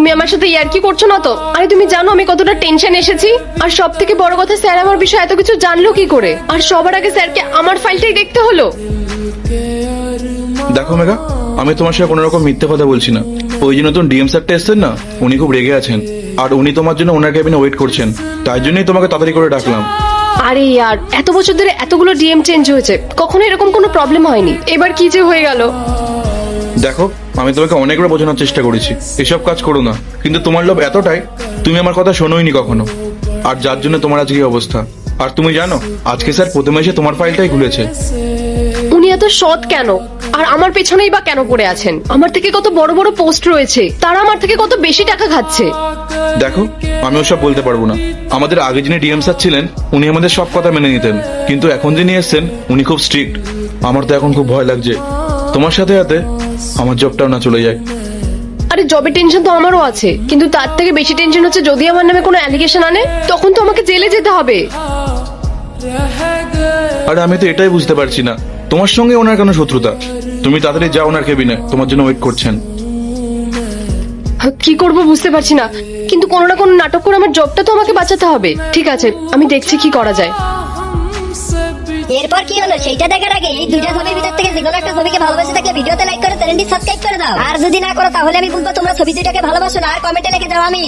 তুমি আমার সাথে ইয়ার্কি করছো না তো? আরে তুমি জানো আমি কতটা টেনশন এসেছি। আর সব থেকে বড় কথা, স্যার আমার বিষয়ে এত কিছু জানলো কি করে? আর সবার আগে স্যারকে আমার ফাইলটাই দেখতে হলো। দেখো মেঘা, আমি তোমার সাথে কোনো রকম মিথ্যে কথা বলছি না। ওই যে নতুন ডিএম স্যারটা এসছেন না, উনি খুব রেগে আছেন। আর উনি তোমার জন্য ওনার ক্যাবিনে ওয়েট করছেন, তাই জন্যই তোমাকে তাড়াতাড়ি করে ডাকলাম। আরে ইয়ার, এত বছর ধরে এতগুলো ডিএম চেঞ্জ হয়েছে, কখনো এরকম কোনো প্রবলেম হয়নি, এবার কি যে হয়ে গেল। দেখো, আমি তোমাকে অনেকবার বোঝানোর চেষ্টা করেছি এসব কাজ করো না, কিন্তু তোমার লোভ এতটাই, তুমি আমার কথা শোনোইনি কখনো। আর যার জন্য তোমার আজকে এই অবস্থা। আর তুমি জানো, আজকে স্যার প্রথমে এসে তোমার ফাইলটাই খুলেছে। উনি এত সৎ কেন? আর আমার পেছনেই বা কেন পড়ে আছেন? আমার থেকে কত বড় বড় পোস্ট রয়েছে, তারা আমার থেকে কত বেশি টাকা খাচ্ছে। দেখো, আমি ওসব বলতে পারবো না। আমাদের আগে যিনি ডিএম স্যার ছিলেন, উনি আমাদের সব কথা মেনে নিতেন, কিন্তু এখন যিনি এসছেন উনি খুব স্ট্রিক্ট। আমার তো এখন খুব ভয় লাগছে তোমার সাথে সাথে আমার জবটাও না চলে যায়। আরে জবের টেনশন তো আমারও আছে, কিন্তু তার থেকে বেশি টেনশন হচ্ছে যদি আমার নামে কোনো অ্যালিগেশন আনে, তখন তো আমাকে জেলে যেতে হবে। আরে আমি তো এটাই বুঝতে পারছি না, তোমার সঙ্গে ওনার কেন শত্রুতা? তুমি তাড়াতাড়ি যাও ওনার কেবিনে, তোমার জন্য ওয়েট করছেন। কি করব বুঝতে পারছি না, কিন্তু কোনো না কোনো নাটক করে আমার জবটা তো আমাকে বাঁচাতে হবে। ঠিক আছে, আমি দেখছি কি করা যায়। এরপর কি হলো সেইটা দেখার আগে এই দুইটা ছবির ভিতর থেকে যে কোনো একটা ছবিকে ভালোবাসে থাকলে ভিডিওতে লাইক করে চ্যানেলটি সাবস্ক্রাইব করে দাও। আর যদি না করো তাহলে আমি বলবো তোমরা ছবি দুইটাকে ভালোবাসো না। আর কমেন্টে লিখে দাও আমি